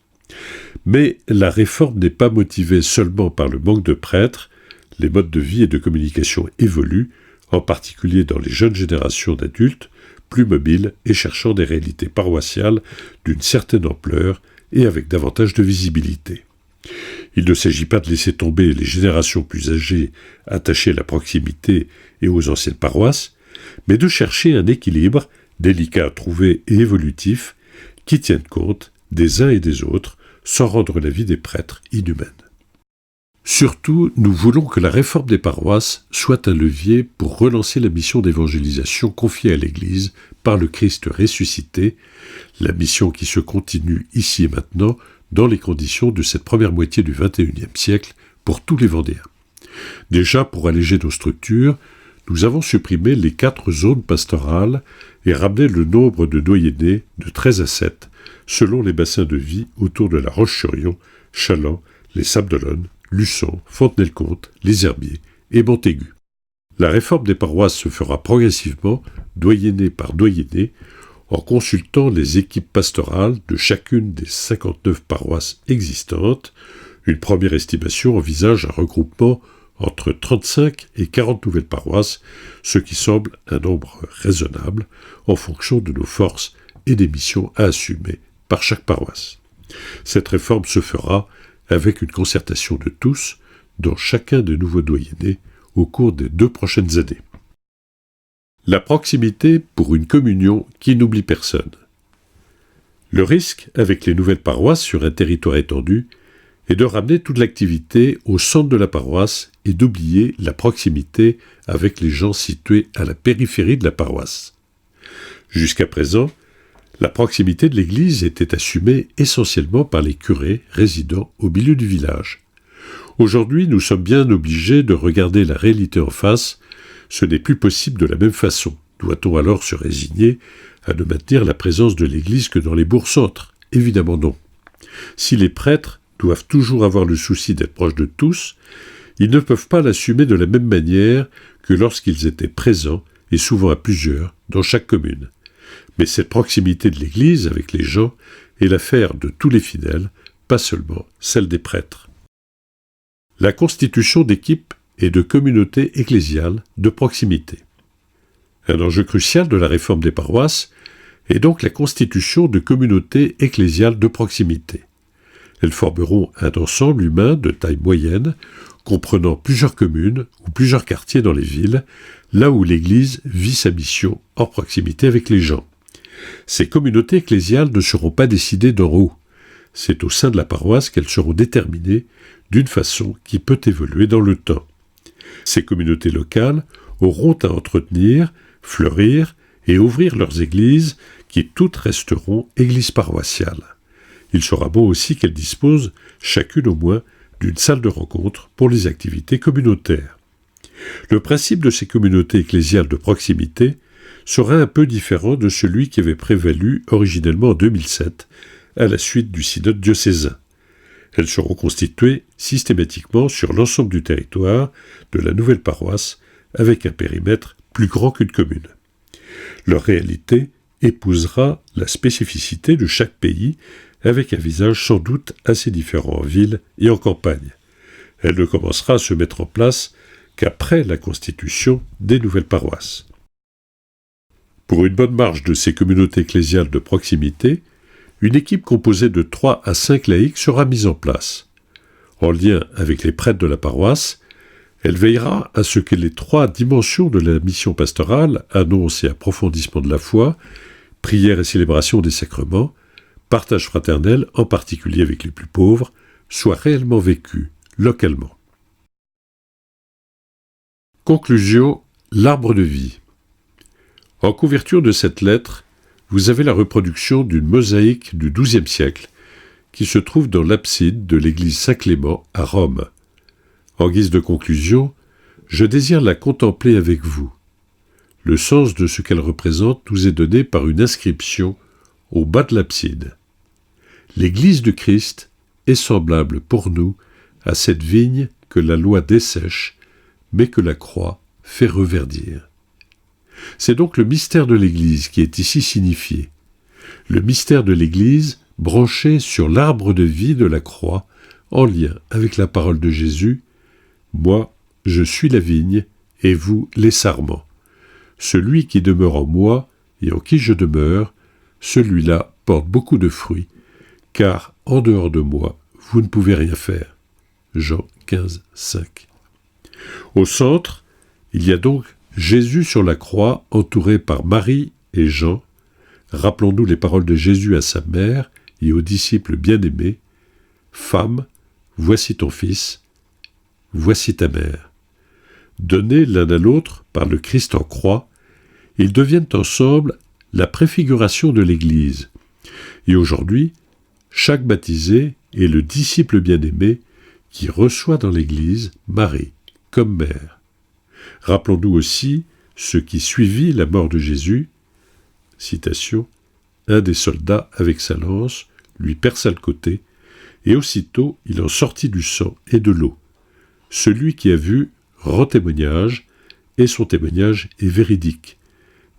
Mais la réforme n'est pas motivée seulement par le manque de prêtres, les modes de vie et de communication évoluent, en particulier dans les jeunes générations d'adultes, plus mobiles et cherchant des réalités paroissiales d'une certaine ampleur et avec davantage de visibilité. Il ne s'agit pas de laisser tomber les générations plus âgées attachées à la proximité et aux anciennes paroisses, mais de chercher un équilibre, délicat à trouver et évolutif, qui tienne compte des uns et des autres, sans rendre la vie des prêtres inhumaine. Surtout, nous voulons que la réforme des paroisses soit un levier pour relancer la mission d'évangélisation confiée à l'Église par le Christ ressuscité, la mission qui se continue ici et maintenant dans les conditions de cette première moitié du XXIe siècle pour tous les Vendéens. Déjà, pour alléger nos structures, nous avons supprimé les 4 zones pastorales et ramené le nombre de doyennés de 13 à 7, selon les bassins de vie autour de La Roche-sur-Yon, Chaland, les Sables-d'Olonne, Luçon, Fontenay-le-Comte, Les Herbiers et Montaigu. La réforme des paroisses se fera progressivement, doyenné par doyenné, en consultant les équipes pastorales de chacune des 59 paroisses existantes. Une première estimation envisage un regroupement entre 35 et 40 nouvelles paroisses, ce qui semble un nombre raisonnable en fonction de nos forces et des missions à assumer par chaque paroisse. Cette réforme se fera avec une concertation de tous dans chacun des nouveaux doyennés au cours des 2 prochaines années. La proximité pour une communion qui n'oublie personne. Le risque, avec les nouvelles paroisses sur un territoire étendu, est de ramener toute l'activité au centre de la paroisse et d'oublier la proximité avec les gens situés à la périphérie de la paroisse. Jusqu'à présent, La proximité de l'Église était assumée essentiellement par les curés résidant au milieu du village. Aujourd'hui, nous sommes bien obligés de regarder la réalité en face. Ce n'est plus possible de la même façon. Doit-on alors se résigner à ne maintenir la présence de l'Église que dans les bourgs-centres? Évidemment non. Si les prêtres doivent toujours avoir le souci d'être proches de tous, ils ne peuvent pas l'assumer de la même manière que lorsqu'ils étaient présents, et souvent à plusieurs, dans chaque commune. Mais cette proximité de l'Église avec les gens est l'affaire de tous les fidèles, pas seulement celle des prêtres. La constitution d'équipes et de communautés ecclésiales de proximité. Un enjeu crucial de la réforme des paroisses est donc la constitution de communautés ecclésiales de proximité. Elles formeront un ensemble humain de taille moyenne, comprenant plusieurs communes ou plusieurs quartiers dans les villes, là où l'Église vit sa mission en proximité avec les gens. Ces communautés ecclésiales ne seront pas décidées d'en haut. C'est au sein de la paroisse qu'elles seront déterminées d'une façon qui peut évoluer dans le temps. Ces communautés locales auront à entretenir, fleurir et ouvrir leurs églises qui toutes resteront églises paroissiales. Il sera bon aussi qu'elles disposent, chacune au moins, d'une salle de rencontre pour les activités communautaires. Le principe de ces communautés ecclésiales de proximité sera un peu différent de celui qui avait prévalu originellement en 2007, à la suite du synode diocésain. Elles seront constituées systématiquement sur l'ensemble du territoire de la nouvelle paroisse, avec un périmètre plus grand qu'une commune. Leur réalité épousera la spécificité de chaque pays, avec un visage sans doute assez différent en ville et en campagne. Elle ne commencera à se mettre en place qu'après la constitution des nouvelles paroisses. Pour une bonne marge de ces communautés ecclésiales de proximité, une équipe composée de 3 à 5 laïcs sera mise en place. En lien avec les prêtres de la paroisse, elle veillera à ce que les 3 dimensions de la mission pastorale, annonce et approfondissement de la foi, prière et célébration des sacrements, partage fraternel, en particulier avec les plus pauvres, soient réellement vécues localement. Conclusion, l'arbre de vie. En couverture de cette lettre, vous avez la reproduction d'une mosaïque du XIIe siècle qui se trouve dans l'abside de l'église Saint-Clément à Rome. En guise de conclusion, je désire la contempler avec vous. Le sens de ce qu'elle représente nous est donné par une inscription au bas de l'abside. L'Église du Christ est semblable pour nous à cette vigne que la loi dessèche, mais que la croix fait reverdir. C'est donc le mystère de l'Église qui est ici signifié. Le mystère de l'Église branché sur l'arbre de vie de la croix, en lien avec la parole de Jésus, « Moi, je suis la vigne, et vous les sarments. Celui qui demeure en moi, et en qui je demeure, celui-là porte beaucoup de fruits, car en dehors de moi, vous ne pouvez rien faire. » Jean 15, 5. Au centre, il y a donc Jésus sur la croix, entouré par Marie et Jean. Rappelons-nous les paroles de Jésus à sa mère et aux disciples bien-aimés. « Femme, voici ton fils, voici ta mère. » Donnés l'un à l'autre par le Christ en croix, ils deviennent ensemble la préfiguration de l'Église. Et aujourd'hui, chaque baptisé est le disciple bien-aimé qui reçoit dans l'Église Marie comme mère. Rappelons-nous aussi ce qui suivit la mort de Jésus. Citation, « Un des soldats, avec sa lance, lui perça le côté, et aussitôt il en sortit du sang et de l'eau. Celui qui a vu rend témoignage, et son témoignage est véridique.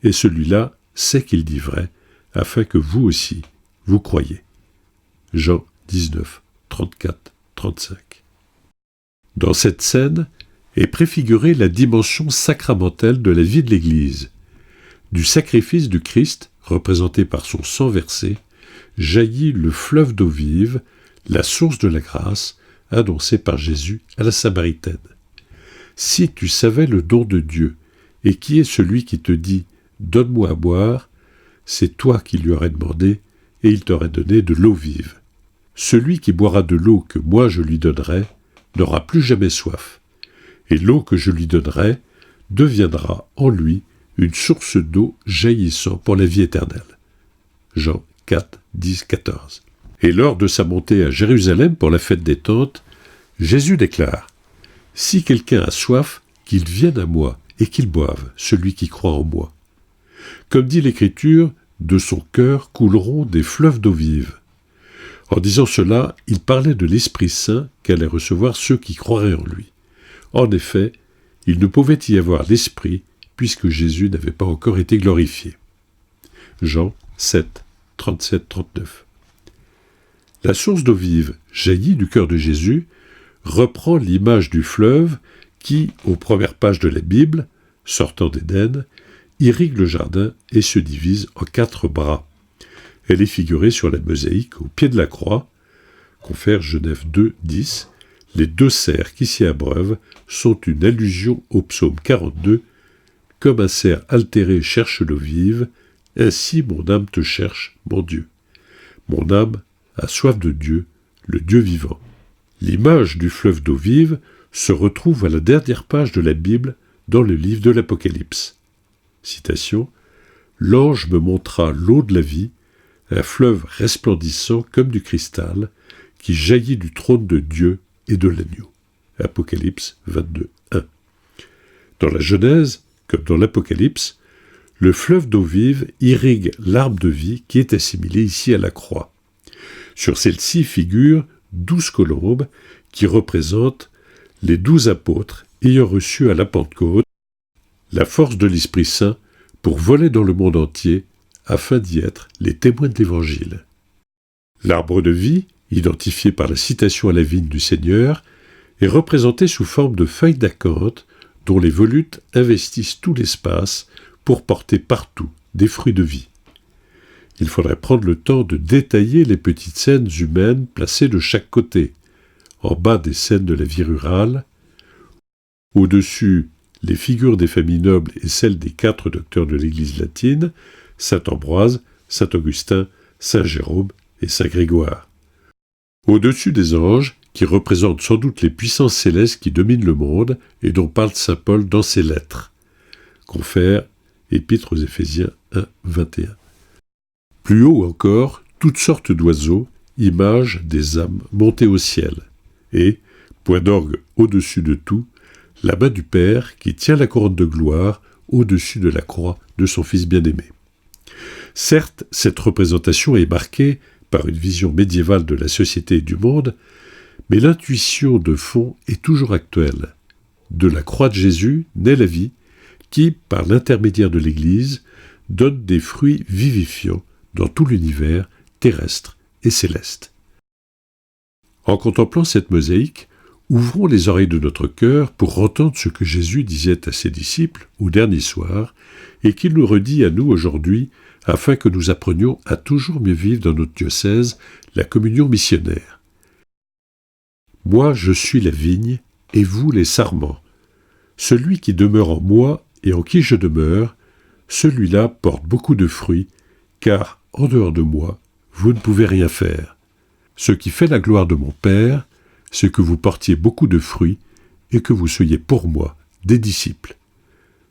Et celui-là sait qu'il dit vrai, afin que vous aussi, vous croyez. » Jean 19, 34, 35. Dans cette scène est préfigurée la dimension sacramentelle de la vie de l'Église. Du sacrifice du Christ, représenté par son sang versé, jaillit le fleuve d'eau vive, la source de la grâce, annoncée par Jésus à la Samaritaine. Si tu savais le don de Dieu, et qui est celui qui te dit « Donne-moi à boire », c'est toi qui lui aurais demandé, et il t'aurait donné de l'eau vive. Celui qui boira de l'eau que moi je lui donnerai n'aura plus jamais soif, et l'eau que je lui donnerai deviendra en lui une source d'eau jaillissant pour la vie éternelle. Jean 4, 10, 14. Et lors de sa montée à Jérusalem pour la fête des Tentes, Jésus déclare « Si quelqu'un a soif, qu'il vienne à moi et qu'il boive, celui qui croit en moi. Comme dit l'Écriture, de son cœur couleront des fleuves d'eau vive. » En disant cela, il parlait de l'Esprit Saint qu'allaient recevoir ceux qui croiraient en lui. En effet, il ne pouvait y avoir l'Esprit puisque Jésus n'avait pas encore été glorifié. Jean 7, 37-39. La source d'eau vive jaillie du cœur de Jésus reprend l'image du fleuve qui, aux premières pages de la Bible, sortant d'Éden, irrigue le jardin et se divise en 4 bras. Elle est figurée sur la mosaïque au pied de la croix, confère Genève 2, 10. Les 2 cerfs qui s'y abreuvent sont une allusion au psaume 42. Comme un cerf altéré cherche l'eau vive, ainsi mon âme te cherche, mon Dieu. Mon âme a soif de Dieu, le Dieu vivant. L'image du fleuve d'eau vive se retrouve à la dernière page de la Bible dans le livre de l'Apocalypse. Citation « L'ange me montra l'eau de la vie, un fleuve resplendissant comme du cristal, qui jaillit du trône de Dieu et de l'agneau. » Apocalypse 22, 1. Dans la Genèse, comme dans l'Apocalypse, le fleuve d'eau vive irrigue l'arbre de vie qui est assimilé ici à la croix. Sur celle-ci figurent 12 colombes qui représentent les 12 apôtres ayant reçu à la Pentecôte la force de l'Esprit Saint pour voler dans le monde entier afin d'y être les témoins de l'Évangile. L'arbre de vie, identifié par la citation à la vigne du Seigneur, est représenté sous forme de feuilles d'acanthe dont les volutes investissent tout l'espace pour porter partout des fruits de vie. Il faudrait prendre le temps de détailler les petites scènes humaines placées de chaque côté, en bas des scènes de la vie rurale, au-dessus les figures des familles nobles et celles des 4 docteurs de l'Église latine, saint Ambroise, saint Augustin, saint Jérôme et saint Grégoire. Au-dessus des anges, qui représentent sans doute les puissances célestes qui dominent le monde et dont parle saint Paul dans ses lettres. Confère Épître aux Éphésiens 1, 21. Plus haut encore, toutes sortes d'oiseaux, images des âmes montées au ciel. Et, point d'orgue au-dessus de tout, la main du Père qui tient la couronne de gloire au-dessus de la croix de son Fils bien-aimé. Certes, cette représentation est marquée par une vision médiévale de la société et du monde, mais l'intuition de fond est toujours actuelle. De la croix de Jésus naît la vie qui, par l'intermédiaire de l'Église, donne des fruits vivifiants dans tout l'univers terrestre et céleste. En contemplant cette mosaïque, ouvrons les oreilles de notre cœur pour entendre ce que Jésus disait à ses disciples au dernier soir et qu'il nous redit à nous aujourd'hui afin que nous apprenions à toujours mieux vivre dans notre diocèse la communion missionnaire. « Moi, je suis la vigne, et vous les sarments. Celui qui demeure en moi et en qui je demeure, celui-là porte beaucoup de fruits, car, en dehors de moi, vous ne pouvez rien faire. Ce qui fait la gloire de mon Père, c'est que vous portiez beaucoup de fruits et que vous soyez pour moi des disciples.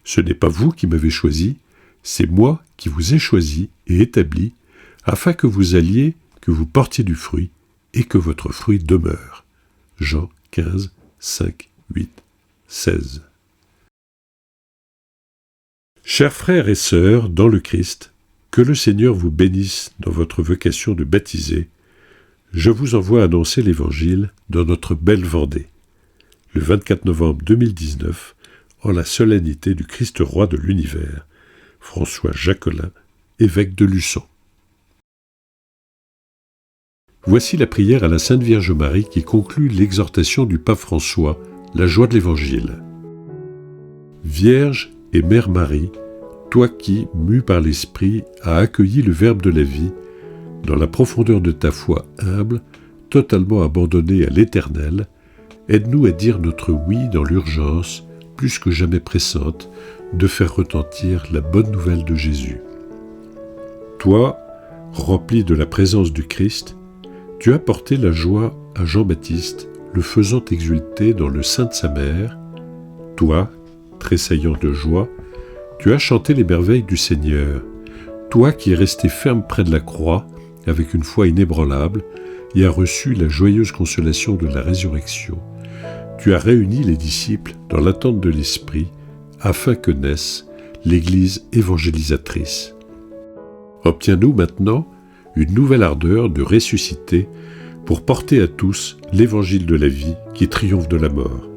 Ce n'est pas vous qui m'avez choisi, c'est moi qui vous ai choisi et établi, afin que vous alliez, que vous portiez du fruit et que votre fruit demeure. » Jean 15, 5, 8, 16. Chers frères et sœurs dans le Christ, que le Seigneur vous bénisse dans votre vocation de baptiser. Je vous envoie annoncer l'Évangile dans notre belle Vendée, le 24 novembre 2019, en la solennité du Christ roi de l'univers, François Jacolin, évêque de Luçon. Voici la prière à la Sainte Vierge Marie qui conclut l'exhortation du pape François, la joie de l'Évangile. Vierge et Mère Marie, toi qui, mue par l'Esprit, as accueilli le Verbe de la vie, dans la profondeur de ta foi humble, totalement abandonnée à l'Éternel, aide-nous à dire notre oui dans l'urgence, plus que jamais pressante, de faire retentir la bonne nouvelle de Jésus. Toi, rempli de la présence du Christ, tu as porté la joie à Jean-Baptiste, le faisant exulter dans le sein de sa mère. Toi, tressaillant de joie, tu as chanté les merveilles du Seigneur. Toi qui es resté ferme près de la croix, avec une foi inébranlable, et as reçu la joyeuse consolation de la résurrection, tu as réuni les disciples dans l'attente de l'Esprit, afin que naisse l'Église évangélisatrice. Obtiens-nous maintenant une nouvelle ardeur de ressusciter pour porter à tous l'évangile de la vie qui triomphe de la mort.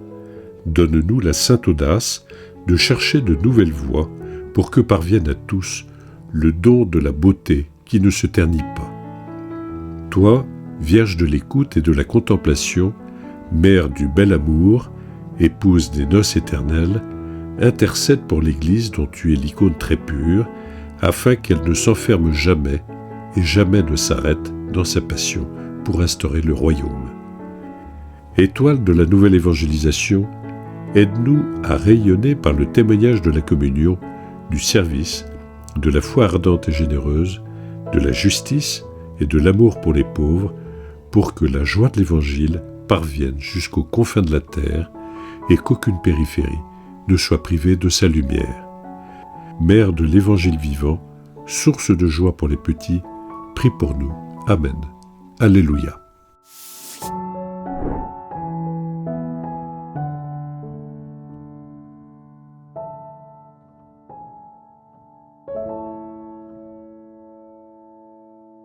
Donne-nous la sainte audace de chercher de nouvelles voies pour que parvienne à tous le don de la beauté qui ne se ternit pas. Toi, Vierge de l'écoute et de la contemplation, Mère du bel amour, épouse des noces éternelles, intercède pour l'Église dont tu es l'icône très pure, afin qu'elle ne s'enferme jamais et jamais ne s'arrête dans sa passion pour instaurer le royaume. Étoile de la nouvelle évangélisation, aide-nous à rayonner par le témoignage de la communion, du service, de la foi ardente et généreuse, de la justice et de l'amour pour les pauvres, pour que la joie de l'Évangile parvienne jusqu'aux confins de la terre et qu'aucune périphérie ne soit privée de sa lumière. Mère de l'Évangile vivant, source de joie pour les petits, prie pour nous. Amen. Alléluia.